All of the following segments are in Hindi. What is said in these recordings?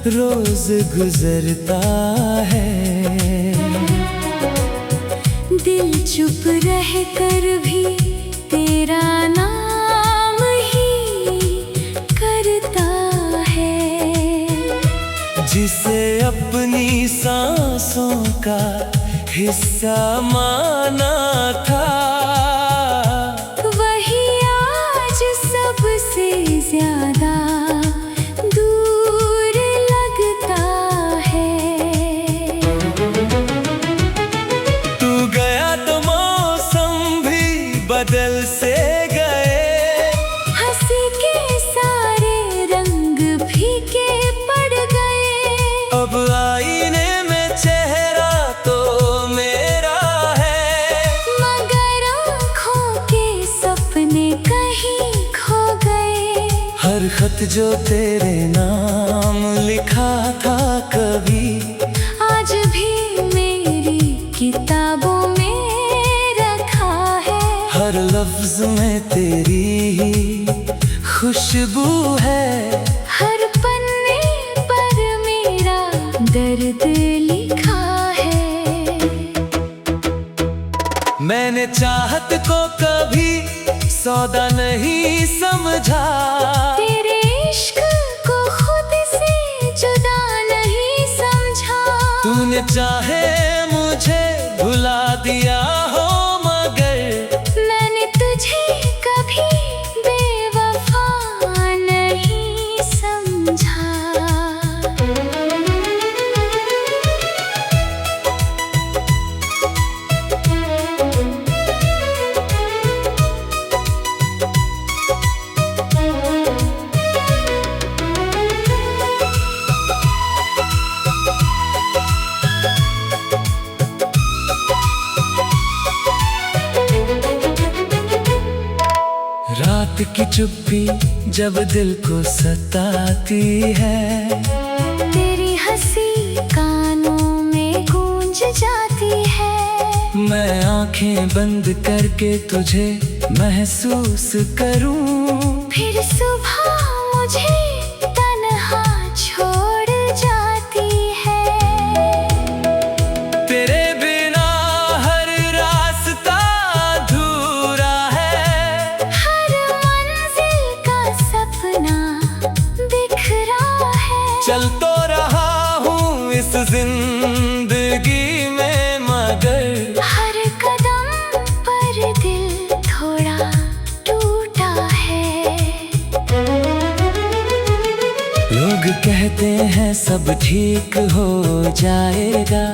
रोज गुजरता है। दिल चुप रह कर भी तेरा नाम ही करता है। जिसे अपनी सांसों का हिस्सा माना था, वही आज सबसे ज्यादा दूर लगता है। तू गया तो मौसम भी बदल से गए, हंसी के सारे रंग फीके पड़ गए। अब आईने में चेहरा तो मेरा है, मगर आँखों के सपने कहीं खो गए। हर खत जो तेरे नाम लिखा था कभी, आज भी मेरी किताबों में रखा है। हर लफ्ज में तेरी ही खुशबू है। हर पन्ने पर मेरा दर्द लिखा है। मैंने चाहत को कभी सौदा नहीं समझा, तेरे इश्क को खुद से जुदा नहीं समझा। तूने चाहे मुझे भुला दिया हो, मगर मैंने तुझे कभी बेवफा नहीं समझा। रात की चुप्पी जब दिल को सताती है, तेरी हंसी कानों में गूंज जाती है। मैं आंखें बंद करके तुझे महसूस करूं, फिर सुबह मुझे तन्हा छोड़ जाती है। तेरे बिना हर रास्ता अधूरा है, हर मंजिल का सपना बिखरा है। चल तो रहा हूँ इस जिंदगी में, मगर हर कदम पर दिल थोड़ा टूटा है। लोग कहते हैं सब ठीक हो जाएगा,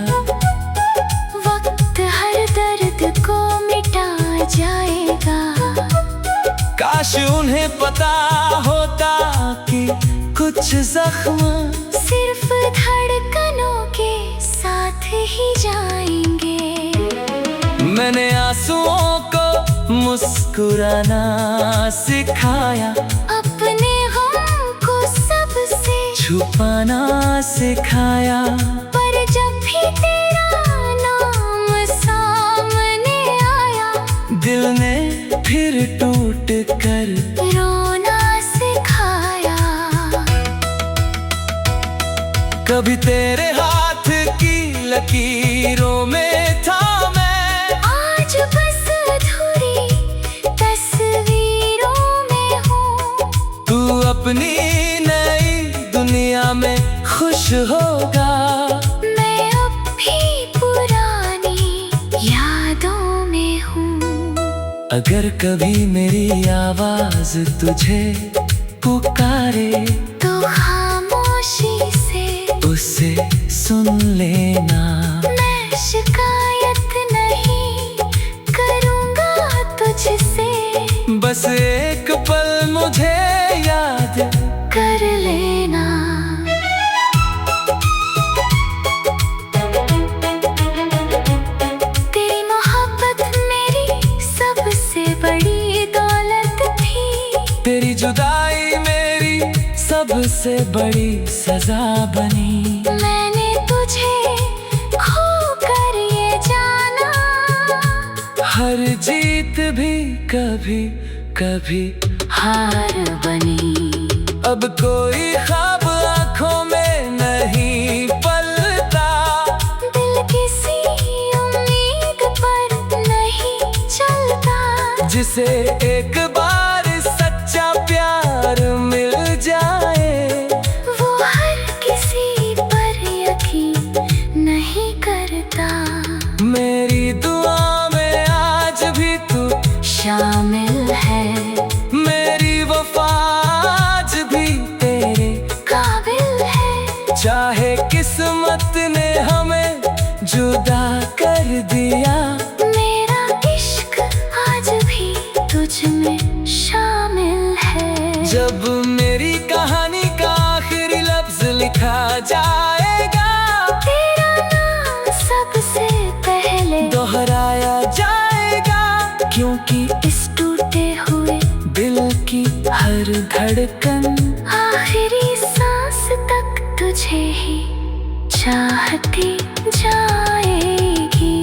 वक्त हर दर्द को मिटा जाएगा। काश उन्हें पता होता कि कुछ जख्म सिर्फ धड़कनों के साथ ही जाएंगे। मैंने आंसुओं को मुस्कुराना सिखाया, अपने गम को सबसे छुपाना सिखाया। पर जब भी तेरा नाम सामने आया, दिल ने फिर टूट कर रोना सिखाया। कभी तेरे हाथ की लकीरों में था मैं, आज बस अधूरी तस्वीरों में हूँ। तू अपनी नई दुनिया में खुश होगा, मैं अब भी पुरानी यादों में हूँ। अगर कभी मेरी आवाज तुझे पुकारे, तो खामोशी से उसे सुन लेना। मैं शिकायत नहीं करूँगा तुझसे, बस एक पल मुझे याद कर लेना। तेरी मोहब्बत मेरी सबसे बड़ी दौलत थी, तेरी जुदाई मेरी सबसे बड़ी सजा बनी। मैंने तुझे खो कर ये जाना, हर जीत भी कभी कभी हार बनी। अब कोई ख्वाब आंखों में जिसे एक बार सच्चा प्यार मिल जाए, वो हर किसी पर यकीन नहीं करता। मेरी दुआ में आज भी तू शामिल है, मेरी वफा आज भी तेरे काबिल है। चाहे किस्मत ने हमें जुदा कर दिया, मेरा इश्क आज भी तुझ में शामिल है। जब मेरी कहानी का आखिरी लफ्ज लिखा जाएगा, तेरा नाम सबसे पहले दोहराया जाएगा, क्योंकि इस टूटे हुए दिल की हर धड़कन आखिरी सांस तक तुझे ही चाहती जाएगी।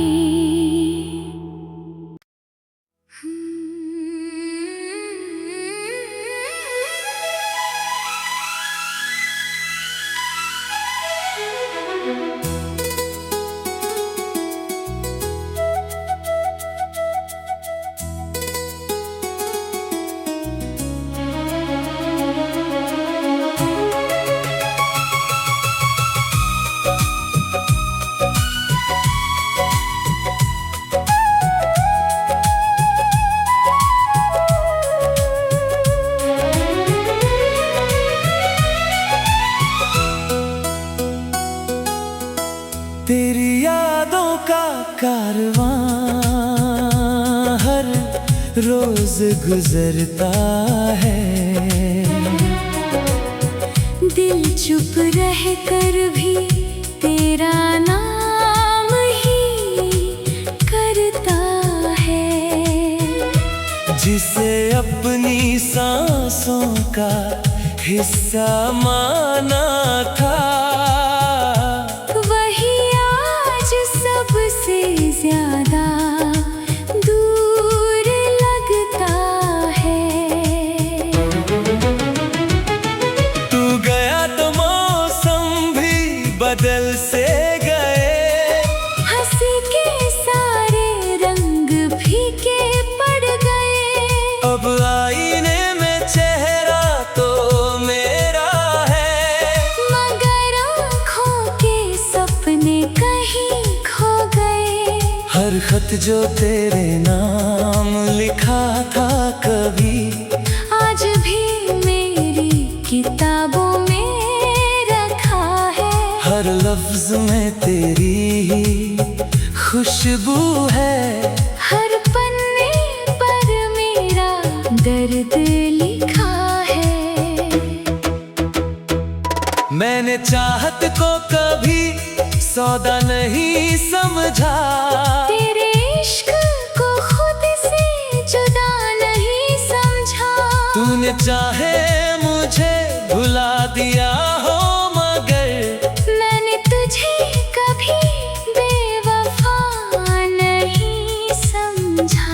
तेरी यादों का कारवां हर रोज गुजरता है। दिल चुप रह कर भी तेरा नाम ही करता है। जिसे अपनी सांसों का हिस्सा माना था, वही आज सबसे ज्यादा दूर लगता है। तू गया तो मौसम भी बदल से गए, हंसी के सारे रंग फीके पड़ गए। अब आईने में चेहरा तो मेरा है, मगर आँखों के सपने कहीं खो गए। हर खत जो तेरे नाम लिखा था कभी, आज भी मेरी किताबों में रखा है। हर लफ्ज में तेरी ही खुशबू है। हर पन्ने पर मेरा दर्द लिखा है। मैंने चाहत को कभी सौदा नहीं समझा, तेरे इश्क को खुद से जुदा नहीं समझा। तूने चाहे मुझे भुला दिया हो, मगर मैंने तुझे कभी बेवफा नहीं समझा।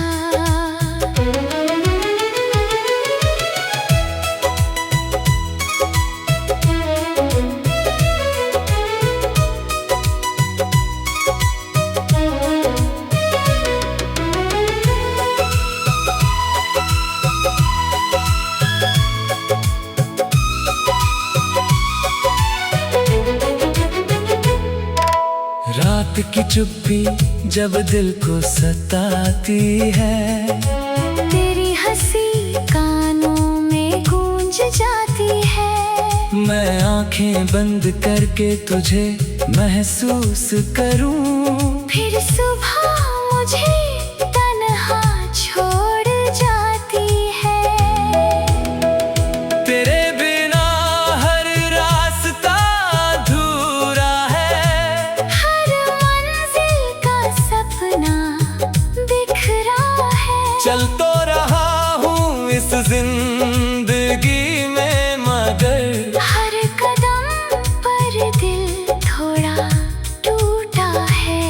रात की चुप्पी जब दिल को सताती है, तेरी हंसी कानों में गूंज जाती है। मैं आंखें बंद करके तुझे महसूस करूं, फिर सुबह मुझे तन्हा छोड़ जाती है। तेरे बिना हर रास्ता अधूरा है, हर मंजिल का सपना बिखरा है। चल तो रहा हूँ इस जिंदगी में, मगर हर कदम पर दिल थोड़ा टूटा है।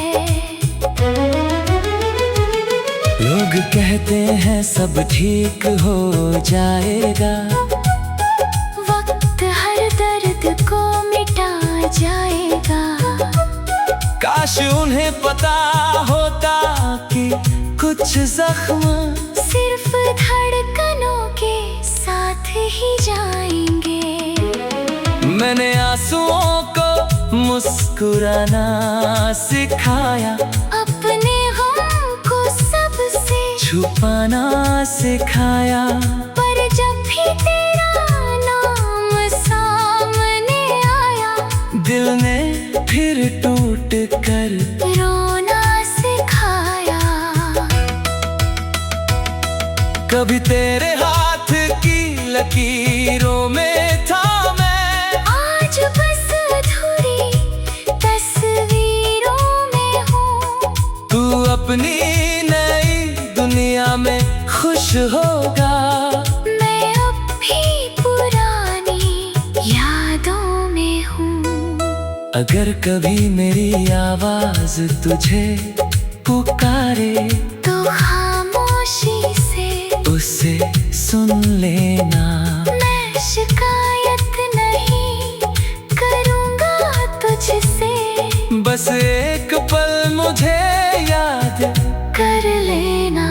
लोग कहते हैं सब ठीक हो जाएगा, वक्त हर दर्द को मिटा जाएगा। काश उन्हें पता होता कि कुछ जख्म सिर्फ मुस्कुराना सिखाया, अपने गम को सबसे छुपाना सिखाया। पर जब भी तेरा नाम सामने आया, दिल ने फिर टूट कर रोना सिखाया। कभी तेरे हाथ की लकीरों में था मैं, आज बस अधूरी तस्वीरों में हूँ। तू अपनी नई दुनिया में खुश होगा, मैं अब भी पुरानी यादों में हूँ। अगर कभी मेरी आवाज तुझे पुकारे, तो खामोशी से उसे सुन लेना। मैं शिकायत नहीं करूँगा तुझसे, बस एक पल मुझे याद कर लेना।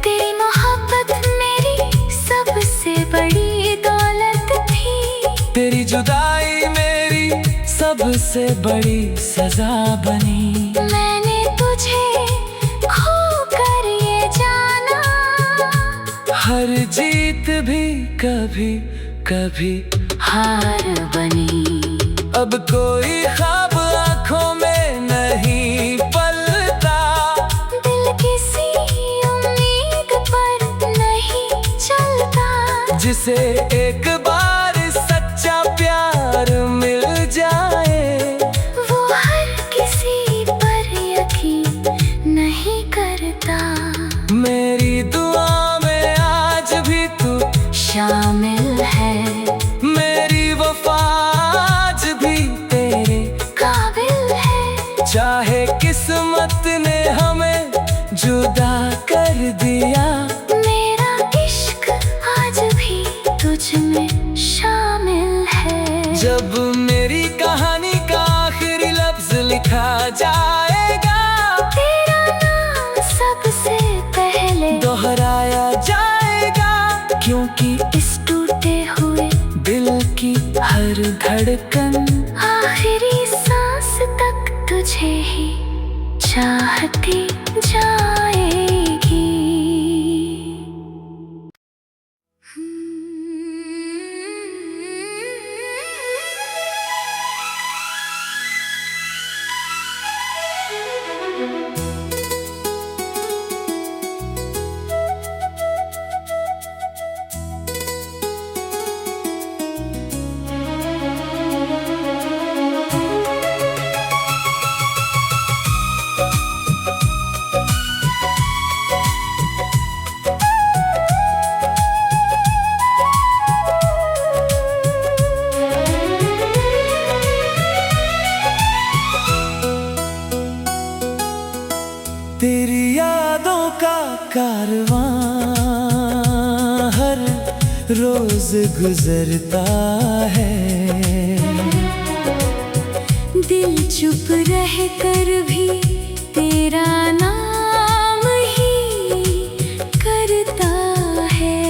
तेरी मोहब्बत मेरी सबसे बड़ी दौलत थी, तेरी जुदाई मेरी सबसे बड़ी सजा बनी। मैंने तुझे खोकर ये जाना, हर जीत भी कभी कभी हार बनी। अब कोई ख्वाब आँखों में नहीं पलता, दिल किसी उम्मीद पर नहीं चलता, जिसे एक बार सच्चा प्यार मिल जाए, वो हर किसी पर यकीन नहीं करता। मेरी दुआ में आज भी तू शामिल है, मेरी वफा आज भी तेरे काबिल है। चाहे किस्मत ने हमें जुदा कर दिया, मेरा इश्क आज भी तुझ में शामिल है। जब मेरी कहानी का आखिरी लफ्ज लिखा जाएगा, तेरा नाम सबसे पहले दोहराया जाएगा, क्योंकि इस टूटे हुए दिल की हर धड़कन आखिरी सांस तक तुझे ही चाहती जाएगी। तेरी यादों का कारवां हर रोज गुजरता है, दिल चुप रह कर भी तेरा नाम ही करता है।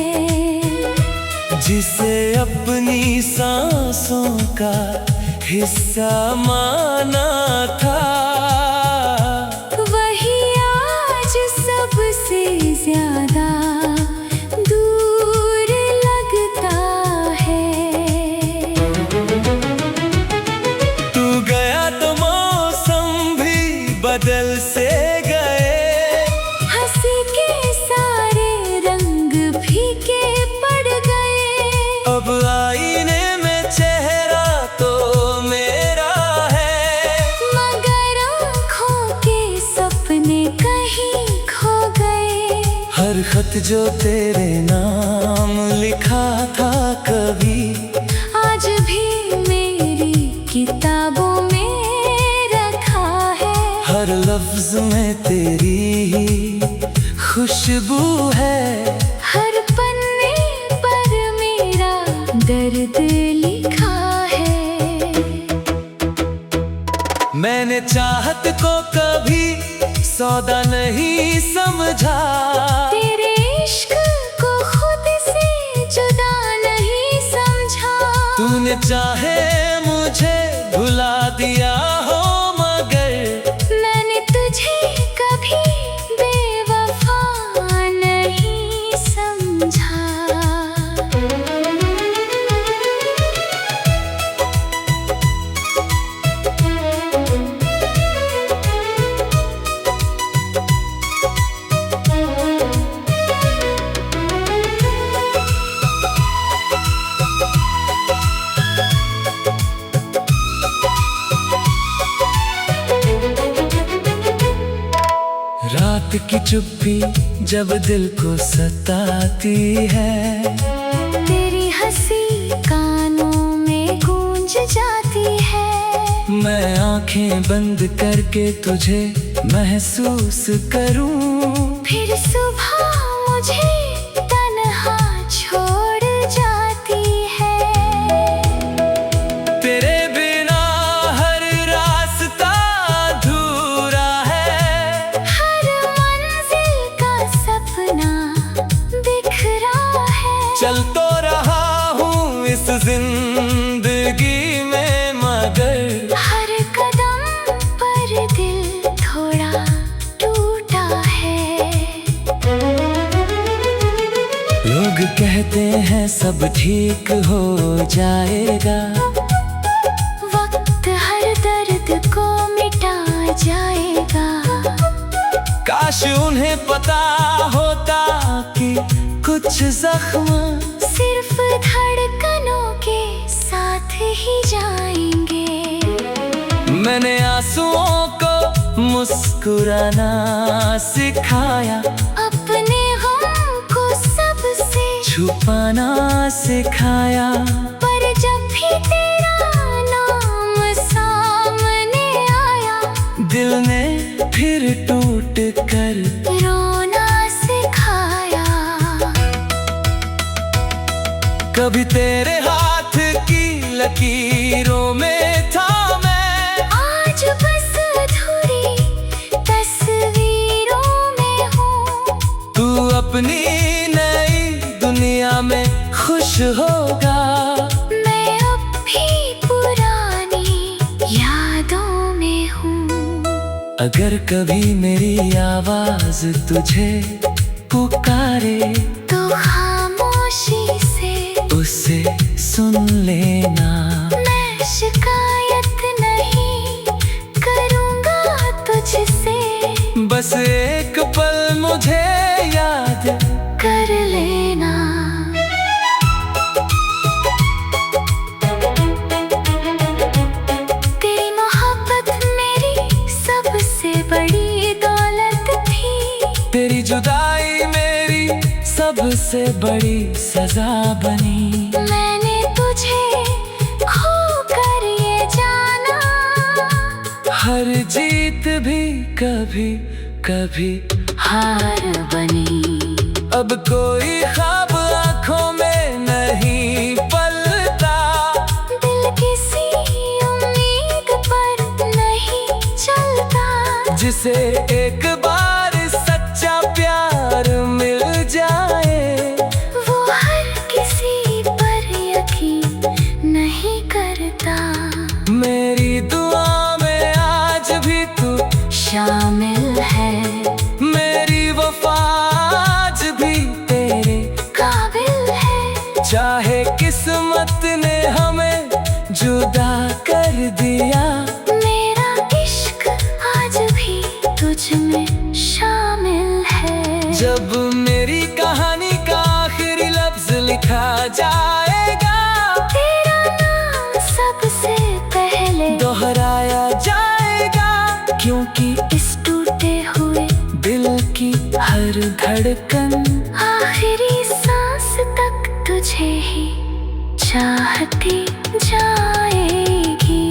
जिसे अपनी सांसों का हिस्सा माना था, वही आज सबसे ज्यादा दूर लगता है। तू गया तो मौसम भी बदल से गए, हंसी के सारे रंग फीके पड़ गए। अब आईने में चेहरा तो मेरा है, मगर आँखों के सपने कहीं खो गए। हर खत जो तेरे नाम लिखा था कभी, आज भी मेरी किताबों में रखा है। हर लफ्ज में तेरी ही खुशबू है, हर पन्ने पर मेरा दर्द लिखा है। मैंने चाहत को कभी सौदा नहीं समझा, तेरे इश्क को खुद से जुदा तूने चाहे मुझे भुला दिया हो, मगर मैंने तुझे कभी बेवफा नहीं समझा। रात की चुप्पी जब दिल को सताती है, तेरी हंसी कानों में गूंज जाती है। मैं आंखें बंद करके तुझे महसूस करूं, फिर सुबह मुझे तन्हा छोड़ जाती है। तेरे बिना हर रास्ता अधूरा है, हर मंजिल का सपना बिखरा है। चल तो रहा हूँ इस जिंदगी में, मगर हर कदम पर दिल थोड़ा टूटा है। लोग कहते हैं सब ठीक हो जाएगा, वक्त हर दर्द को मिटा जाएगा। काश उन्हें पता होता कि कुछ जख्म सिर्फ धड़कनों के साथ ही जाएंगे। मैंने आंसुओं को मुस्कुराना सिखाया, अपने गम को सबसे छुपाना सिखाया। पर जब भी तेरा नाम सामने आया, दिल ने फिर टूट कर रोना सिखाया। कभी तेरे हाथ की लकीरों में था मैं, आज बस अधूरी तस्वीरों में हूँ। तू अपनी नई दुनिया में खुश होगा, मैं अब भी पुरानी यादों में हूँ। अगर कभी मेरी आवाज तुझे पुकारे, तो खामोशी से उसे सुन लेना। मैं शिकायत नहीं करूँगा तुझसे, बस एक पल मुझे याद कर लेना। तेरी मोहब्बत मेरी सबसे बड़ी दौलत थी, तेरी जुदाई मेरी सबसे बड़ी सजा बनी। मैंने तुझे खो कर ये जाना, हर जीत भी कभी कभी हार बनी। अब कोई ख्वाब आंखों में नहीं पलता, दिल किसी उम्मीद पर नहीं चलता। जिसे एक बार सच्चा प्यार मिल जाए, वो हर किसी पर यकीन नहीं करता। मेरी दुआ में आज भी तू शामिल है, मेरी वफा आज भी तेरे काबिल है। चाहे किस्मत ने हमें जुदा कर दिया, मेरा इश्क आज भी तुझ में शामिल है। जब मेरी कहानी का आखिरी लफ्ज लिखा जाएगा, तेरा नाम सबसे पहले दोहराया जाएगा, क्योंकि इस टूटे हुए दिल की हर धड़कन आखिरी सांस तक तुझे ही चाहती जाएगी।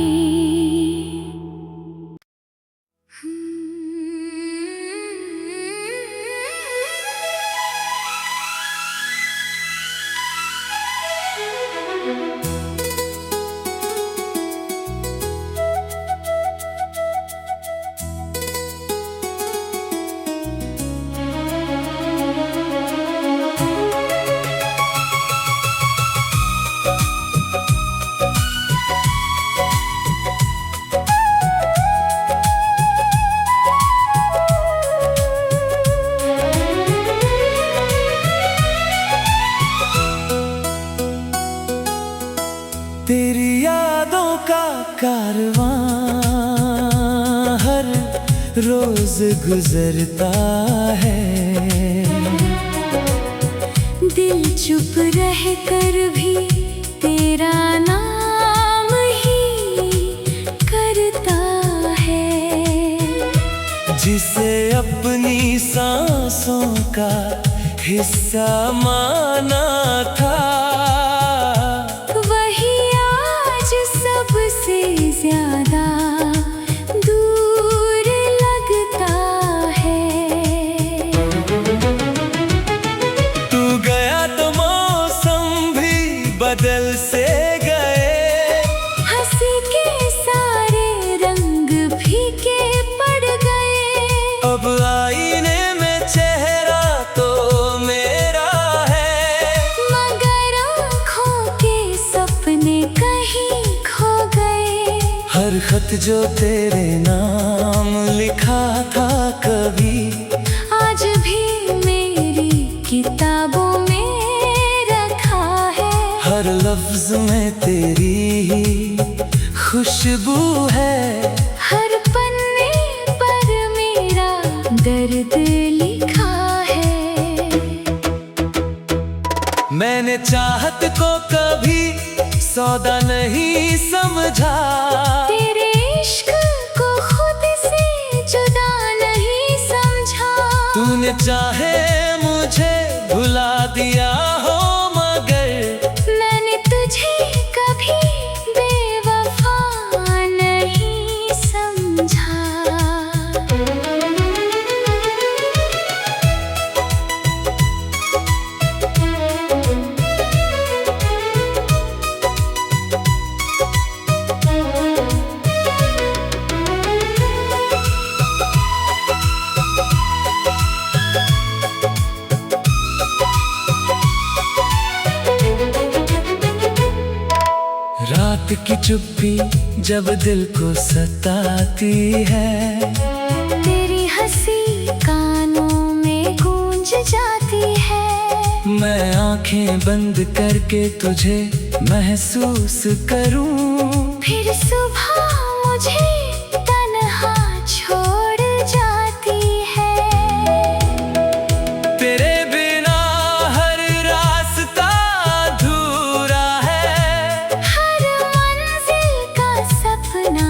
कारवां हर रोज गुजरता है। दिल चुप रह कर भी तेरा नाम ही करता है। जिसे अपनी सांसों का हिस्सा माना था, वही आज सबसे ज्यादा दूर लगता है। तू गया तो मौसम भी बदल से गए, हंसी के सारे रंग फीके पड़ गए। अब आईने में चेहरा तो मेरा है, मगर आँखों के सपने कहीं खो गए। हर खत जो तेरे नाम लिखा था कभी, आज भी मेरी किताबों में रखा है। हर लफ्ज में तेरी ही खुशबू है। हर पन्ने पर मेरा दर्द लिखा है। मैंने चाहत को कभी सौदा नहीं समझा, तेरे इश्क को खुद से जुदा नहीं समझा। तूने चाहे मुझे भुला दिया हो, मगर मैंने तुझे कभी बेवफा नहीं समझा। रात की चुप्पी जब दिल को सताती है, तेरी हंसी कानों में गूंज जाती है। मैं आंखें बंद करके तुझे महसूस करूं, फिर सुबह मुझे तन्हा छोड़ जाती है। तेरे बिना हर रास्ता अधूरा है, हर मंजिल का सपना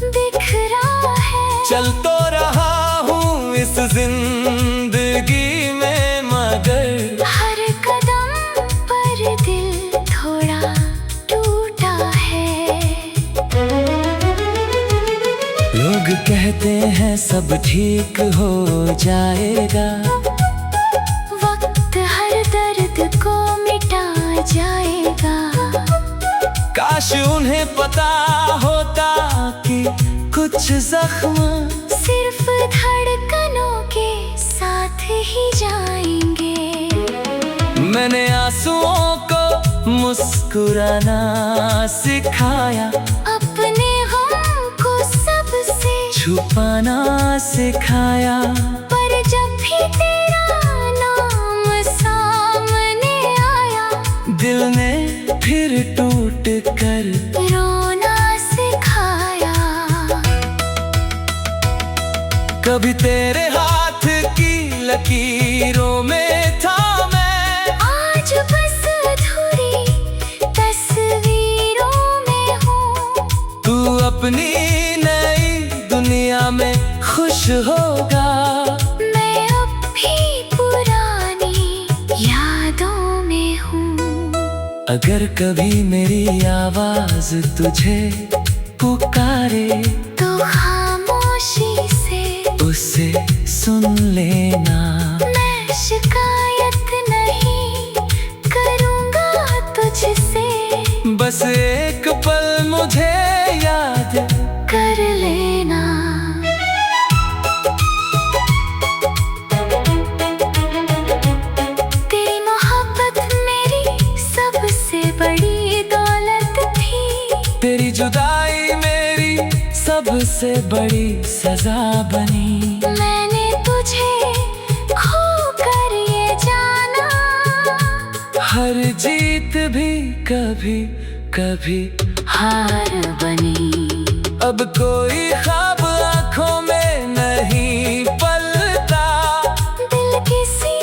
बिखरा है। चल तो रहा हूँ इस जिंदगी में, मगर हर कदम पर दिल थोड़ा टूटा है। लोग कहते हैं सब ठीक हो जाएगा, वक्त हर दर्द को मिटा जाएगा। काश उन्हें पता होता कि कुछ जख्म सिर्फ धड़कनों के साथ ही जाएंगे। मैंने आंसुओं को मुस्कुराना सिखाया, अपने गम को सबसे छुपाना सिखाया। पर जब भी तेरा नाम सामने आया, दिल ने फिर टूट कर रोना सिखाया। कभी तेरे हाथ की लकीरों में था मैं, आज बस अधूरी तस्वीरों में हूँ। तू अपनी नई दुनिया में खुश होगा, मैं अब भी पुरानी यादों में हूँ। अगर कभी मेरी आवाज तुझे पुकारे, तो खामोशी से उसे सुन लेना। मैं शिकायत नहीं करूँगा तुझसे, बस एक पल मुझे याद कर लेना। तेरी मोहब्बत मेरी सबसे बड़ी दौलत थी, तेरी जुदाई मेरी सबसे बड़ी सजा बनी। मैंने तुझे खो कर ये जाना, हर जीत भी कभी कभी हार बनी। अब कोई ख्वाब आँखों में नहीं पलता, दिल किसी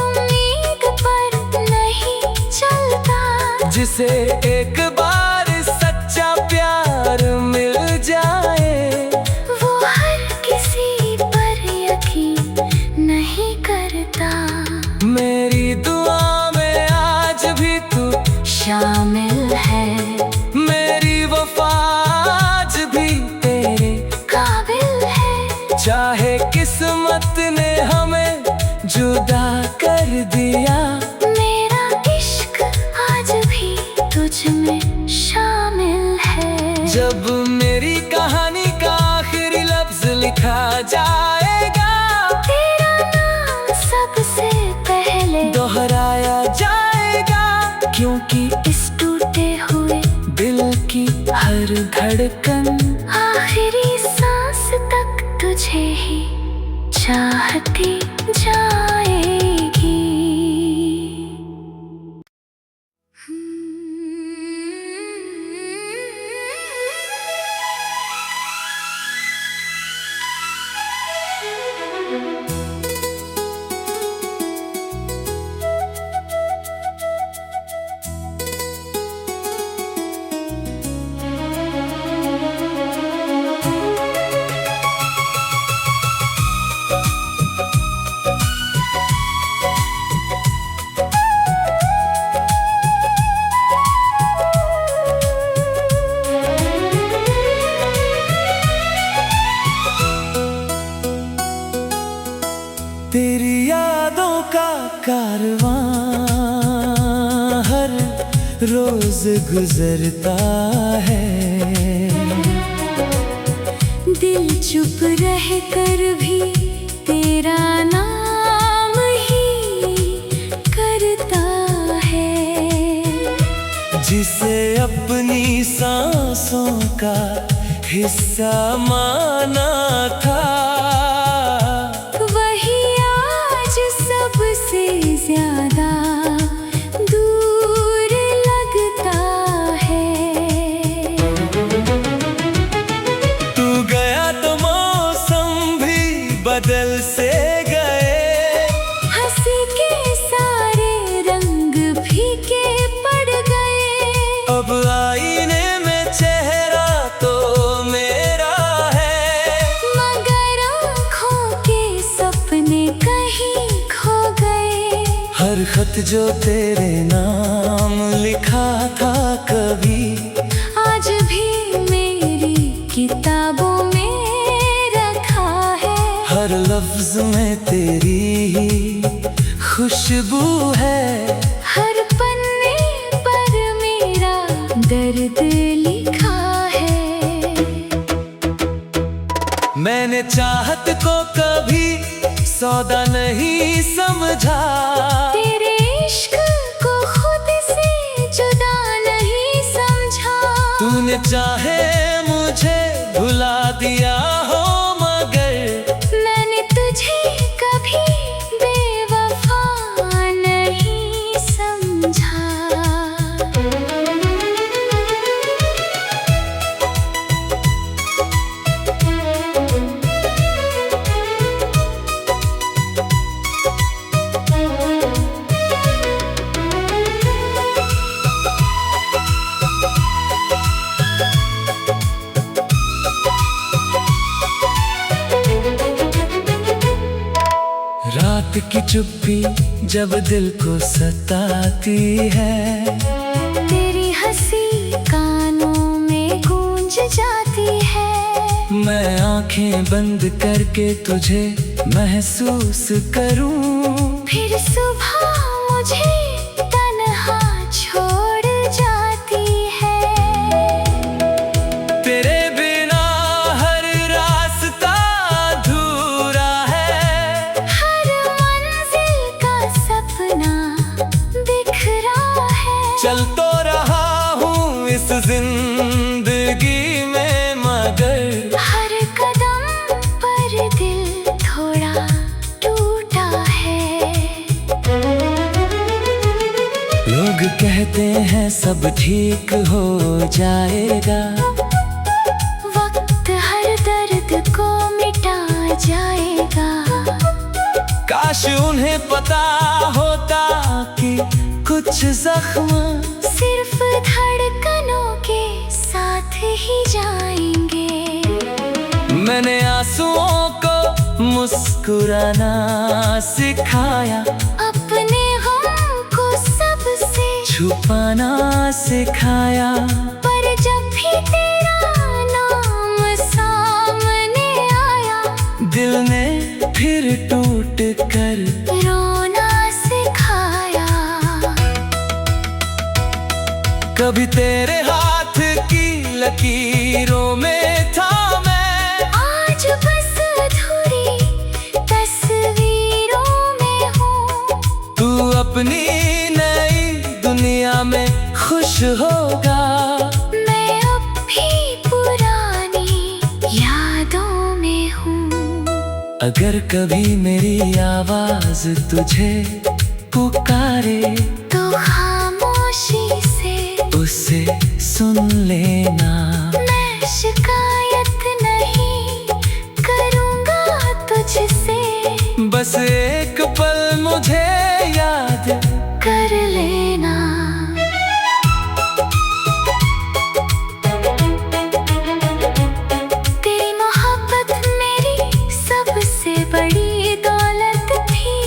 उम्मीद पर नहीं चलता। जिसे एक बार सच्चा प्यार मिल जाए, वो हर किसी पर यकीन नहीं करता। मेरी दुआ में आज भी तू शामिल है, मेरी वफा आज भी तेरे काबिल है। चाहे किस्मत ने हमें जुदा कर दिया, मेरा इश्क आज भी तुझ में शामिल है। जब मेरी कहानी का आखिरी लफ्ज लिखा जाएगा, तेरा नाम सबसे पहले दोहराया जाएगा, क्योंकि इस टूटे हुए दिल की हर धड़कन आखिरी सांस तक तुझे ही चाहती जाएगी। तेरी यादों का कारवां हर रोज गुजरता है। दिल चुप रह कर भी तेरा नाम ही करता है। जिसे अपनी सांसों का हिस्सा माना था, वही आज सबसे ज्यादा दूर लगता है। तू गया तो मौसम भी बदल से गए, हंसी के सारे रंग फीके पड़ गए। अब आईने में चेहरा तो मेरा है, मगर आँखों के सपने कहीं खो गए। हर खत जो तेरे नाम लिखा था कभी, आज भी मेरी किताबों में रखा है। हर लफ्ज में तेरी ही खुशबू है। हर पन्ने पर मेरा दर्द लिखा है। मैंने चाहत को कभी सौदा नहीं समझा, तेरे इश्क को खुद से जुदा नहीं समझा। तूने चाहे मुझे भुला दिया हो, मगर मैंने तुझे कभी बेवफा नहीं समझा। रात की चुप्पी जब दिल को सताती है, तेरी हंसी कानों में गूंज जाती है। मैं आंखें बंद करके तुझे महसूस करूं, फिर सुबह मुझे तन्हा छोड़ जाती है। तेरे बिना हर रास्ता अधूरा है, हर मंजिल का सपना बिखरा है। चल तो रहा हूँ इस जिंदगी में, मगर हर कदम पर दिल थोड़ा टूटा है। लोग लोग कहते हैं सब ठीक हो जाएगा, वक्त हर दर्द को मिटा जाएगा। काश उन्हें पता होता कि कुछ जख्म सिर्फ धड़कनों के साथ ही जाएंगे। मैंने आंसुओं को मुस्कुराना सिखाया, अपने गम को सबसे छुपाना सिखाया। पर जब भी तेरा नाम सामने आया, दिल ने फिर टूट कर रोना सिखाया। कभी तेरे हाथ की लकीरों में था मैं, आज बस अधूरी तस्वीरों में हूँ। तू अपनी नई दुनिया में खुश होगा, मैं अब भी पुरानी यादों में हूँ। अगर कभी मेरी आवाज तुझे पुकारे तो खामोशी से उसे सुन लेना। मैं शिकायत नहीं करूँगा तुझसे, बस एक पल मुझे याद कर लेना। तेरी मोहब्बत मेरी सबसे बड़ी दौलत थी,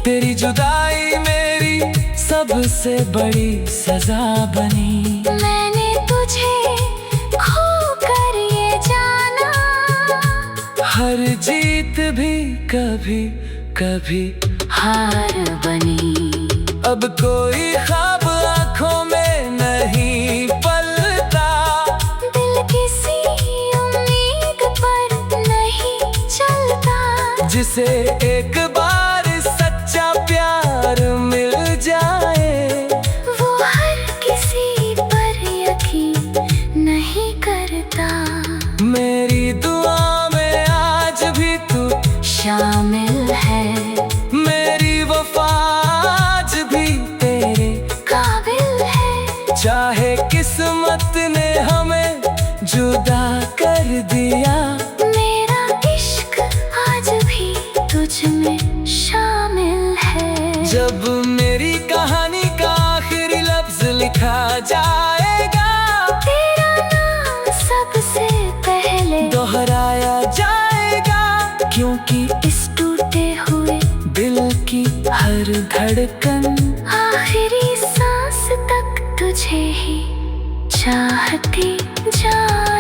तेरी जुदाई मेरी सबसे बड़ी सजा बनी। मैंने तुझे खो कर ये जाना, हर जीत भी कभी कभी हार बनी। अब कोई ख्वाब आंखों में नहीं पलता, दिल किसी उम्मीद पर नहीं चलता। जिसे एक बार सच्चा प्यार मिल जाए, वो हर किसी पर यकीन नहीं करता। मेरी दुआ में आज भी तू शामिल है, मेरी वफा आज भी तेरे काबिल है। चाहे किस्मत ने हमें जुदा कर दिया, मेरा इश्क आज भी तुझ में शामिल है। जब मेरी कहानी का आखिरी लफ्ज लिखा जाएगा, तेरा नाम सबसे पहले दोहराया जाएगा। क्योंकि इस टूटे हुए दिल की हर धड़कन आखिरी सांस तक तुझे ही चाहती जा